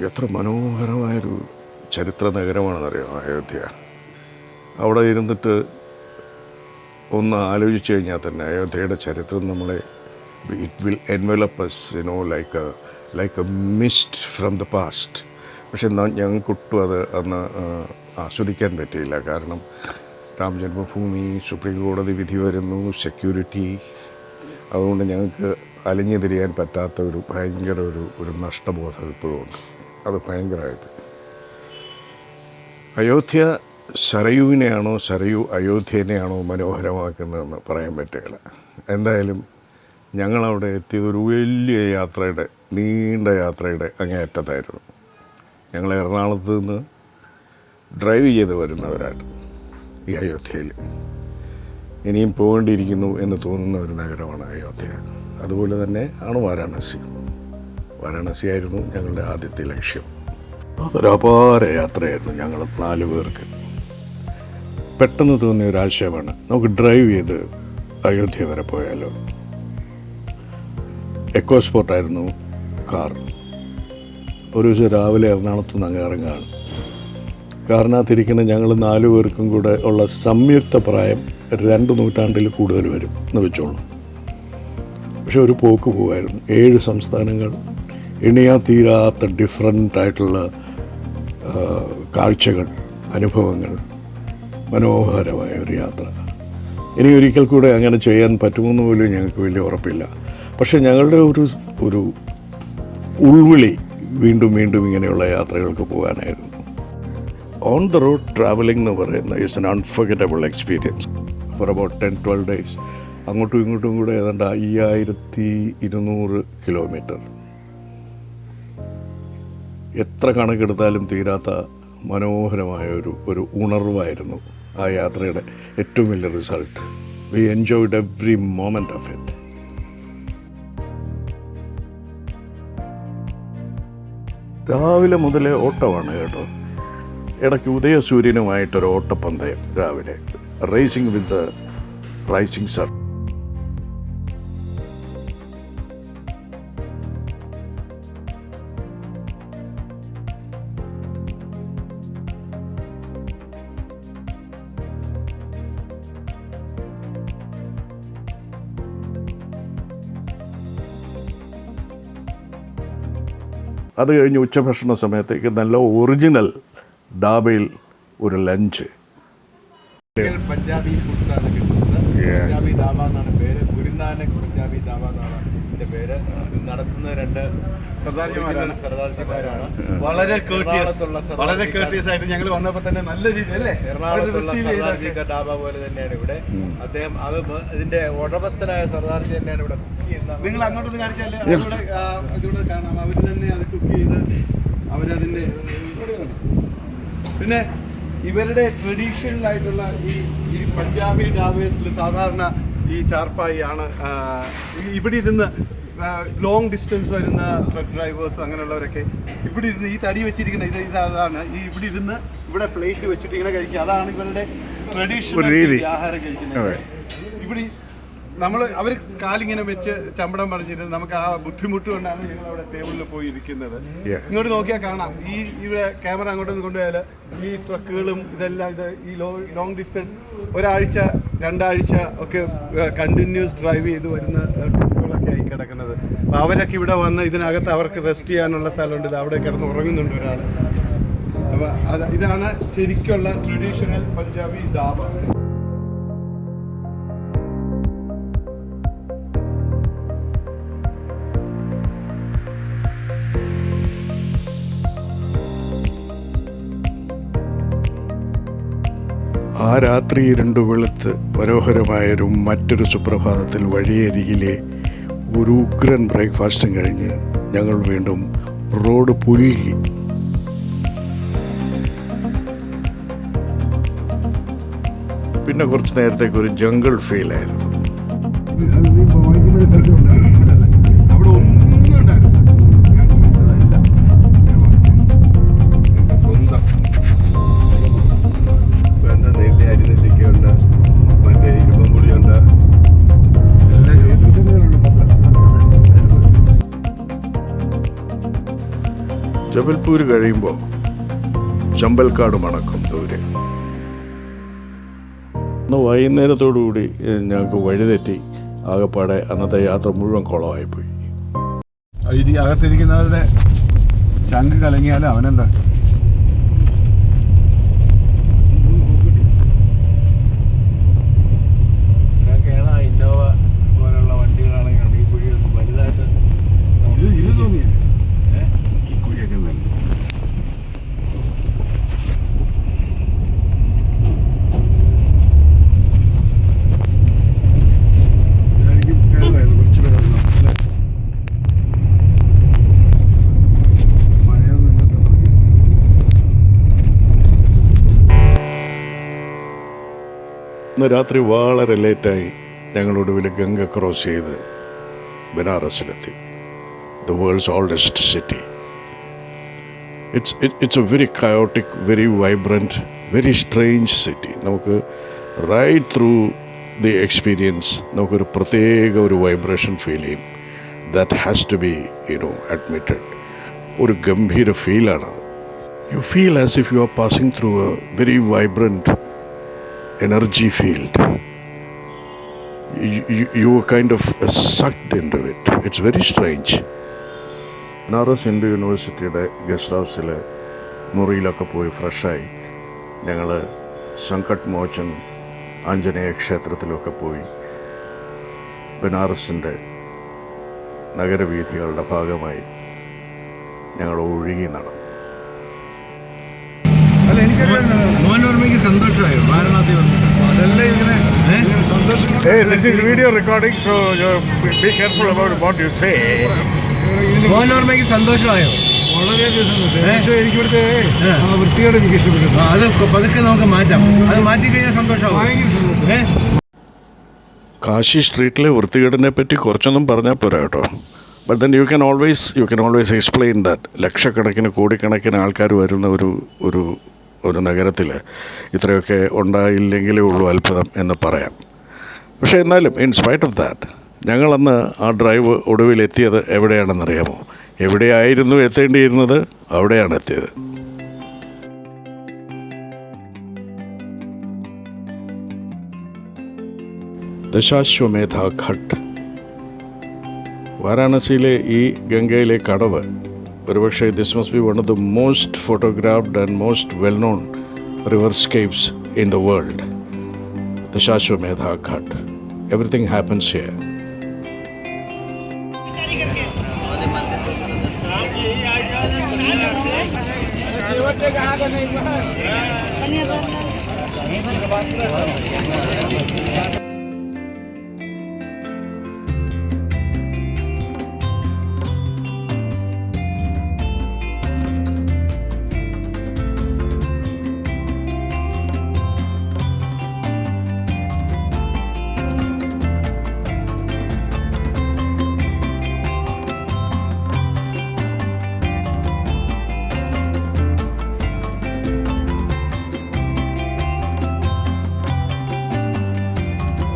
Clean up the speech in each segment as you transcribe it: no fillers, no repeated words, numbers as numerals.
എത്ര മനോഹരമായൊരു ചരിത്ര നഗരമാണെന്നറിയാം അയോധ്യ. അവിടെ ഇരുന്നിട്ട് ഒന്ന് ആലോചിച്ച് കഴിഞ്ഞാൽ തന്നെ അയോധ്യയുടെ ചരിത്രം നമ്മളെ it will envelop us like a mist from the past. പക്ഷെ ഞങ്ങൾക്കൊട്ടും അത് അന്ന് ആസ്വദിക്കാൻ പറ്റിയില്ല. കാരണം രാം ജന്മഭൂമി, സുപ്രീം കോടതി വിധി വരുന്നു, സെക്യൂരിറ്റി, അതുകൊണ്ട് ഞങ്ങൾക്ക് അലിഞ്ഞു തിരിയാൻ പറ്റാത്ത ഭയങ്കര ഒരു നഷ്ടബോധം ഇപ്പോഴും ഉണ്ട്. അത് ഭയങ്കരമായിട്ട്. അയോധ്യ സരയുവിനെയാണോ സരയു അയോധ്യനെയാണോ മനോഹരമാക്കുന്നതെന്ന് പറയാൻ പറ്റുകയില്ല. എന്തായാലും ഞങ്ങളവിടെ എത്തിയത് ഒരു വലിയ യാത്രയുടെ, നീണ്ട യാത്രയുടെ അങ്ങേയറ്റത്തായിരുന്നു. ഞങ്ങൾ എറണാകുളത്ത് നിന്ന് ഡ്രൈവ് ചെയ്ത് വരുന്നവരാണ് ഈ അയോധ്യയിൽ. ഇനിയും പോകേണ്ടിയിരിക്കുന്നു എന്ന് തോന്നുന്ന ഒരു നഗരമാണ് അയോധ്യ. അതുപോലെ തന്നെ ആണ് വാരാണസി ആയിരുന്നു ഞങ്ങളുടെ ആദ്യത്തെ ലക്ഷ്യം. അതൊരപാര യാത്രയായിരുന്നു ഞങ്ങൾ 4 പേർക്ക്. പെട്ടെന്ന് തോന്നിയ ഒരാശയമാണ്, നമുക്ക് ഡ്രൈവ് ചെയ്ത് അയോധ്യ വരെ പോയാലോ. എക്കോസ്പോർട്ടായിരുന്നു കാർ. ഒരു ദിവസം രാവിലെ എറണാകുളത്ത് നിന്ന് അങ്ങ് ഇറങ്ങുകയാണ്. കാറിനകത്തിരിക്കുന്ന ഞങ്ങൾ 4 പേർക്കും കൂടെ ഉള്ള സംയുക്ത പ്രായം 2 നൂറ്റാണ്ടിൽ കൂടുതൽ വരും എന്ന് വെച്ചോളൂ. പക്ഷെ ഒരു പോക്ക് പോകായിരുന്നു. 7 സംസ്ഥാനങ്ങൾ, എണ്ണിയാ തീരാത്ത ഡിഫറൻ്റായിട്ടുള്ള കാഴ്ചകൾ, അനുഭവങ്ങൾ, മനോഹരമായ ഒരു യാത്ര. ഇനി ഒരിക്കൽ കൂടെ അങ്ങനെ ചെയ്യാൻ പറ്റുമെന്ന് പോലും ഞങ്ങൾക്ക് വലിയ ഉറപ്പില്ല. പക്ഷെ ഞങ്ങളുടെ ഒരു ഉൾവിളി വീണ്ടും വീണ്ടും ഇങ്ങനെയുള്ള യാത്രകൾക്ക് പോകാനായിരുന്നു. ഓൺ ദ റോഡ് ട്രാവലിംഗ് എന്ന് പറയുന്നത് is N unforgettable experience for about 10-12 days. അങ്ങോട്ടും ഇങ്ങോട്ടും കൂടെ ഏതാണ്ട് 5200 കിലോമീറ്റർ. എത്ര കണക്കെടുത്താലും തീരാത്ത മനോഹരമായ ഒരു ഉണർവായിരുന്നു ആ യാത്രയുടെ ഏറ്റവും വലിയ result. We enjoyed every moment of it. രാവിലെ മുതലേ ഓട്ടമാണ് കേട്ടോ. ഇടയ്ക്ക് ഉദയസൂര്യനുമായിട്ടൊരു ഓട്ടപ്പന്തയം രാവിലെ, racing with the rising sun. അത് കഴിഞ്ഞ് ഉച്ചഭക്ഷണ സമയത്തേക്ക് നല്ല ഒറിജിനൽ ഡാബയിൽ ഒരു ലഞ്ച്. പഞ്ചാബി ഫുഡ്സാണ് കിട്ടുന്നത്. പഞ്ചാബി ധാബ എന്നാണ് പേര്. ഗുരുനാനക് പഞ്ചാബി ധാബ എന്നാണ് ഇതിൻ്റെ പേര്. നടത്തുന്ന 2 സർദാർജിമാരാണ്. വളരെ കേർട്ടിയസ് ആയിട്ട് ഞങ്ങൾ വന്നപ്പോൾ തന്നെ നല്ല രീതിയിൽ അല്ലേ, എറണാകുളത്തുള്ള സർദാർജി ധാബ പോലെ തന്നെയാണ് ഇവിടെ. അദ്ദേഹം ഇതിന്റെ ഉടമസ്ഥനായ സർദാർജി തന്നെയാണ് ഇവിടെ കുക്ക് ചെയ്യുന്നത്. നിങ്ങൾ അങ്ങോട്ടൊന്ന് കാണിച്ചാൽ അതിലൂടെ കാണാം. അവർ തന്നെ അത് കുക്ക് ചെയ്ത് അവരതിൻ്റെ. പിന്നെ ഇവരുടെ ട്രഡീഷണൽ ആയിട്ടുള്ള ഈ പഞ്ചാബി ധാബേസിൽ സാധാരണ ഈ ചാർപ്പായി ആണ് ഇവിടെ ഇരുന്ന് ലോങ് ഡിസ്റ്റൻസ് വരുന്ന ട്രക്ക് ഡ്രൈവേഴ്സ് അങ്ങനെയുള്ളവരൊക്കെ ഇവിടെ ഇരുന്ന് ഈ തടി വെച്ചിരിക്കുന്ന ഇതാണ് ഈ ഇവിടെ ഇരുന്ന് ഇവിടെ പ്ലേറ്റ് വെച്ചിട്ട് ഇങ്ങനെ കഴിക്കുക. അതാണ് ഇവരുടെ ട്രഡീഷണൽ ആഹാരം കഴിക്കുന്നത്. ഇവിടെ അവർ കാലിങ്ങനെ വെച്ച് ചമ്പടം പറഞ്ഞിരുന്നത് നമുക്ക് ആ ബുദ്ധിമുട്ട് കൊണ്ടാണ് ഞങ്ങൾ അവിടെ ടേബിളിൽ പോയി ഇരിക്കുന്നത്. ഇങ്ങോട്ട് നോക്കിയാൽ കാണാം, ഇവിടെ ക്യാമറ അങ്ങോട്ടൊന്ന് കൊണ്ടുപോയാൽ ഈ ട്രക്കുകളും ഇതെല്ലാം ഈ ലോങ് ഡിസ്റ്റൻസ് 1 ആഴ്ച 2 ആഴ്ച ഒക്കെ കണ്ടിന്യൂസ് ഡ്രൈവ് ചെയ്ത് വരുന്ന ട്രക്കുകളൊക്കെ ആയി കിടക്കുന്നത്. അപ്പോൾ അവരൊക്കെ ഇവിടെ വന്ന് ഇതിനകത്ത് അവർക്ക് റെസ്റ്റ് ചെയ്യാനുള്ള സ്ഥലമുണ്ട്. ഇത് അവിടെ കിടന്ന് ഉറങ്ങുന്നുണ്ട് ഒരാൾ. അപ്പോൾ ഇതാണ് ശരിക്കുള്ള ട്രഡീഷണൽ പഞ്ചാബി ധാബ. ആ രാത്രി 2 വെളുത്ത് മനോഹരമായൊരു മറ്റൊരു സുപ്രഭാതത്തിൽ വഴിയരികിലെ ഒരു ഉഗ്രൻ ബ്രേക്ക്ഫാസ്റ്റും കഴിഞ്ഞ് ഞങ്ങൾ വീണ്ടും റോഡ് പുൽകി. പിന്നെ കുറച്ച് നേരത്തേക്ക് ഒരു ജംഗിൾ ഫീലായിരുന്നു. ജബൽപൂർ കഴിയുമ്പോൾ ചമ്പൽക്കാട് മണക്കും ദൂരെ. അന്ന് വൈകുന്നേരത്തോടുകൂടി ഞങ്ങൾക്ക് വഴിതെറ്റി ആകെപ്പാടെ അന്നത്തെ യാത്ര മുഴുവൻ കുളമായിപ്പോയി. അകത്തിരിക്കുന്നവരുടെ ചങ്ക് കലങ്ങിയാലും അവനെന്താ. ഇന്നോവ പോലുള്ള വണ്ടികളാണെങ്കിൽ ഈ കുഴിയൊന്നും വലുതായിട്ട് ഇത് തോന്നിയത് ഈ കുഴിയൊക്കെ നല്ല കുറച്ച് പേരുണ്ടോ ഇന്ന് രാത്രി വളരെ ലേറ്റായി ഞങ്ങളൊടുവിൽ ഗംഗ ക്രോസ് ചെയ്ത് ബനാറസിലെത്തി. The world's oldest city. It's a very chaotic, very vibrant, very strange city. നമുക്ക് റൈറ്റ് ത്രൂ ദി എക്സ്പീരിയൻസ് നമുക്കൊരു പ്രത്യേക ഒരു വൈബ്രേഷൻ ഫീൽ ചെയ്യും. That has to be admitted. ഒരു ഗംഭീര ഫീലാണത്. You feel as if you are passing through a very vibrant energy field. You were kind of sucked into it. It's very strange. Banaras Hindu യൂണിവേഴ്സിറ്റിയുടെ guest ഹൗസിൽ മുറിയിലൊക്കെ പോയി ഫ്രഷായി ഞങ്ങൾ സങ്കട്ട് മോചൻ ആഞ്ജനേയ ക്ഷേത്രത്തിലൊക്കെ പോയി ബനാറസിൻ്റെ നഗരവീഥികളുടെ ഭാഗമായി ഞങ്ങൾ ഒഴുകി നടന്നു. മോനോർമ്മയ്ക്ക് സന്തോഷമായോ വാരണാസി വന്നു? അതെല്ലാം ഇങ്ങനെ സന്തോഷം. Hey, this is video recording, so be careful about what you say. മോനോർമ്മയ്ക്ക് സന്തോഷമായോ? വളരെയധികം സന്തോഷം. പക്ഷേ എനിക്ക് ഇവിടുത്തെ വൃത്തിയോട് എനിക്ക് ഇഷ്ടപ്പെട്ടു. അത് പതുക്കെ നമുക്ക് മാറ്റാം. അത് മാറ്റി കഴിഞ്ഞാൽ സന്തോഷമാവും. ഭയങ്കര സന്തോഷം. കാശി സ്ട്രീറ്റിലെ വൃത്തികേടിനെ പറ്റി കുറച്ചൊന്നും പറഞ്ഞാൽ പോരാ കേട്ടോ. But then you can always explain that. ലക്ഷക്കണക്കിന് കോടിക്കണക്കിന് ആൾക്കാർ വരുന്ന ഒരു നഗരത്തിൽ ഇത്രയൊക്കെ ഉണ്ടായില്ലെങ്കിലേ ഉള്ളൂ അത്ഭുതം എന്ന് പറയാം. പക്ഷേ എന്നാലും ഇൻ സ്പൈറ്റ് ഓഫ് ദാറ്റ് ഞങ്ങളന്ന് ആ ഡ്രൈവ് ഒടുവിലെത്തിയത് എവിടെയാണെന്നറിയാമോ? എവിടെയായിരുന്നു എത്തേണ്ടിയിരുന്നത് അവിടെയാണ് എത്തിയത്. ദശാശ്വമേധ ഘട്ട്. വാരാണസിയിലെ ഈ ഗംഗയിലെ കടവ് ഒരുപക്ഷെ this must be one of the most photographed and most well known riverscapes in the world. Dashashwamedh Ghat. Everything happens here.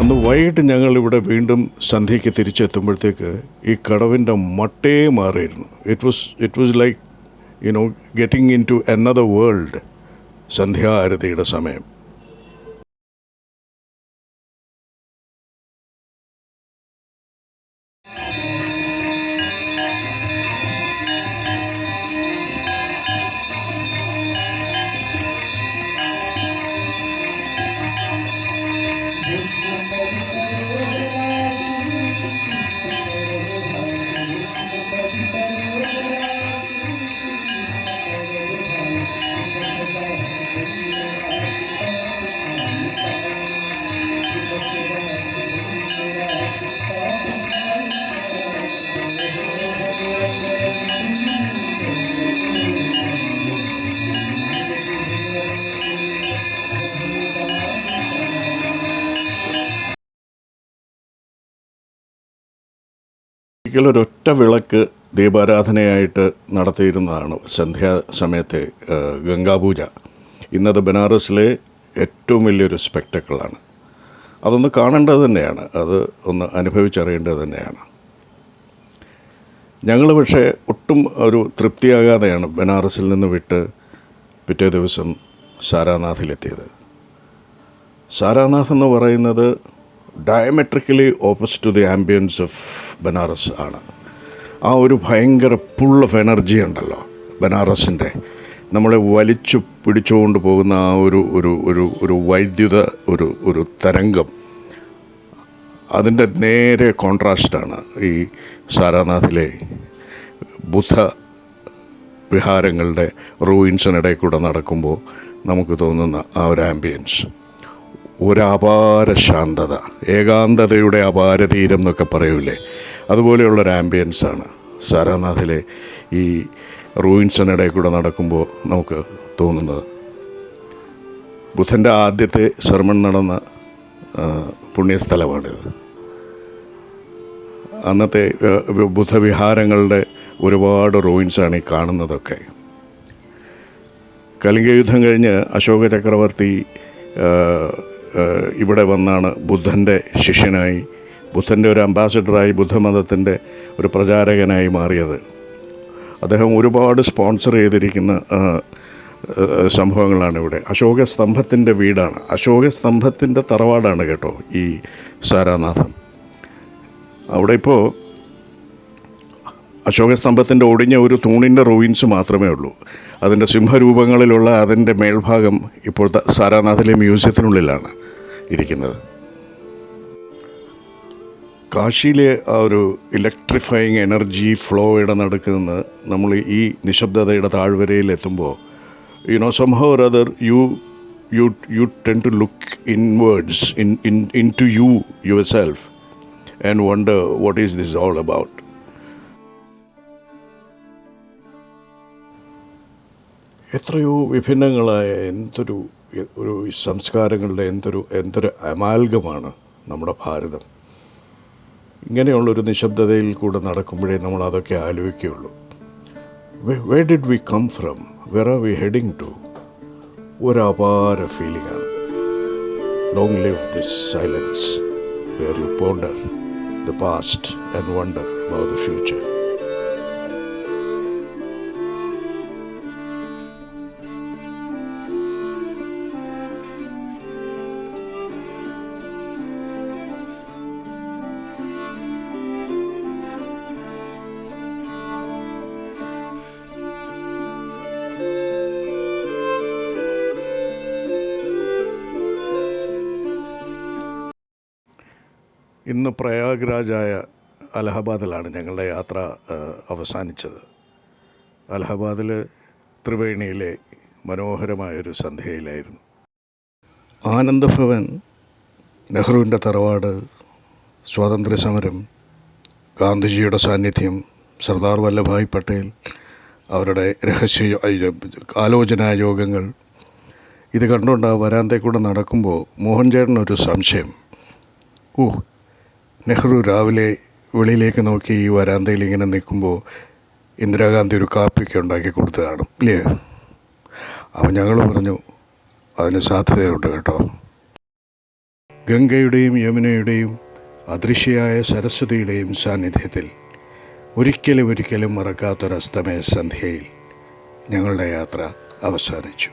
അന്ന് വൈകിട്ട് ഞങ്ങളിവിടെ വീണ്ടും സന്ധ്യയ്ക്ക് തിരിച്ചെത്തുമ്പോഴത്തേക്ക് ഈ കടവിൻ്റെ മട്ടേ മാറിയിരുന്നു. It was like getting into another world. സന്ധ്യാ ആരതിയുടെ സമയം. ഒരിക്കലൊരൊറ്റ വിളക്ക് ദീപാരാധനയായിട്ട് നടത്തിയിരുന്നതാണ് സന്ധ്യാസമയത്തെ ഗംഗാപൂജ. ഇന്നത് ബനാറസിലെ ഏറ്റവും വലിയൊരു സ്പെക്ടക്കിളാണ്. അതൊന്ന് കാണേണ്ടത് തന്നെയാണ്. അത് ഒന്ന് അനുഭവിച്ചറിയേണ്ടത് തന്നെയാണ്. ഞങ്ങൾ പക്ഷേ ഒട്ടും ഒരു തൃപ്തിയാകാതെയാണ് ബനാറസിൽ നിന്ന് വിട്ട് പിറ്റേ ദിവസം സാരാനാഥിലെത്തിയത്. സാരാനാഥ് എന്ന് പറയുന്നത് diametrically opposite to the ambience of Banaras ആണ്. ആ ഒരു ഭയങ്കര പുൾ ഓഫ് എനർജി ഉണ്ടല്ലോ ബനാറസിൻ്റെ, നമ്മളെ വലിച്ചു പിടിച്ചുകൊണ്ട് പോകുന്ന ആ ഒരു ഒരു ഒരു ഒരു വൈദ്യുത ഒരു തരംഗം, അതിൻ്റെ നേരെ കോൺട്രാസ്റ്റാണ് ഈ സാരാനാഥിലെ ബുദ്ധ വിഹാരങ്ങളുടെ റൂയിൻസിനിടയിൽ കൂടെ നടക്കുമ്പോൾ നമുക്ക് തോന്നുന്ന ആ ഒരു ആംബിയൻസ്. ഒരപാര ശാന്തത, ഏകാന്തതയുടെ അപാരതീരം എന്നൊക്കെ പറയൂലേ, അതുപോലെയുള്ളൊരു ആംബിയൻസാണ് സാരാനാഥിലെ ഈ റൂയിൻസിനിടയിൽ കൂടെ നടക്കുമ്പോൾ നമുക്ക് തോന്നുന്നത്. ബുദ്ധൻ്റെ ആദ്യത്തെ സർമൺ നടന്ന പുണ്യസ്ഥലമാണിത്. അന്നത്തെ ബുദ്ധവിഹാരങ്ങളുടെ ഒരുപാട് റൂയിൻസാണ് ഈ കാണുന്നതൊക്കെ. കലിംഗ യുദ്ധം കഴിഞ്ഞ് അശോക ചക്രവർത്തി ഇവിടെ വന്നാണ് ബുദ്ധൻ്റെ ശിഷ്യനായി, ബുദ്ധൻ്റെ ഒരു അംബാസഡറായി, ബുദ്ധമതത്തിൻ്റെ ഒരു പ്രചാരകനായി മാറിയത്. അദ്ദേഹം ഒരുപാട് സ്പോൺസർ ചെയ്തിരിക്കുന്ന സംഭവങ്ങളാണ് ഇവിടെ. അശോക സ്തംഭത്തിൻ്റെ വീടാണ്, അശോക സ്തംഭത്തിൻ്റെ തറവാടാണ് കേട്ടോ ഈ സാരാനാഥം. അവിടെ ഇപ്പോൾ അശോക സ്തംഭത്തിൻ്റെ ഒടിഞ്ഞ ഒരു തൂണിൻ്റെ റൂയിൻസ് മാത്രമേ ഉള്ളൂ. അതിൻ്റെ സിംഹരൂപങ്ങളിലുള്ള അതിൻ്റെ മേൽഭാഗം ഇപ്പോഴത്തെ സാരാനാഥിലെ മ്യൂസിയത്തിനുള്ളിലാണ് ഇരിക്കുന്നത്. കാശിയിലെ ആ ഒരു ഇലക്ട്രിഫയിങ് എനർജി ഫ്ലോയുടെ നടുക്ക് നിന്ന് നമ്മൾ ഈ നിശബ്ദതയുടെ താഴ്വരയിൽ എത്തുമ്പോൾ somehow or other you tend to look inwards into yourself and wonder what is this all about. എത്രയോ വിഭിന്നങ്ങളായ ഒരു സംസ്കാരങ്ങളുടെ എന്തൊരു അമാൽഗമാണ് നമ്മുടെ ഭാരതം. ഇങ്ങനെയുള്ളൊരു നിശബ്ദതയിൽ കൂടെ നടക്കുമ്പോഴേ നമ്മൾ അതൊക്കെ ആലോചിക്കുകയുള്ളൂ. Where did we come from? Where are we heading to? ഒരു അപാര ഫീലിംഗാണ്. Long live this silence where you ponder the past and wonder about the future. ഇന്ന് പ്രയാഗ്രാജായ അലഹബാദിലാണ് ഞങ്ങളുടെ യാത്ര അവസാനിച്ചത്. അലഹബാദിൽ ത്രിവേണിയിലെ മനോഹരമായൊരു സന്ധ്യയിലായിരുന്നു. ആനന്ദഭവൻ, നെഹ്റുവിൻ്റെ തറവാട്, സ്വാതന്ത്ര്യസമരം, ഗാന്ധിജിയുടെ സാന്നിധ്യം, സർദാർ വല്ലഭായ് പട്ടേൽ, അവരുടെ ആലോചനാ യോഗങ്ങൾ, ഇത് കണ്ടുകൊണ്ട് ആ വരാന്തയിൽ കൂടെ നടക്കുമ്പോൾ മോഹൻചേട്ടനൊരു സംശയം. നെഹ്റു രാവിലെ വെളിയിലേക്ക് നോക്കി ഈ വരാന്തയിൽ ഇങ്ങനെ നിൽക്കുമ്പോൾ ഇന്ദിരാഗാന്ധി ഒരു കാപ്പിയൊക്കെ ഉണ്ടാക്കി കൊടുത്ത് കാണും ഇല്ലേ? അപ്പം ഞങ്ങൾ പറഞ്ഞു അതിന് സാധ്യതയുണ്ട് കേട്ടോ. ഗംഗയുടെയും യമുനയുടെയും അദൃശ്യയായ സരസ്വതിയുടെയും സാന്നിധ്യത്തിൽ ഒരിക്കലും മറക്കാത്തൊരസ്തമയ സന്ധ്യയിൽ ഞങ്ങളുടെ യാത്ര അവസാനിച്ചു.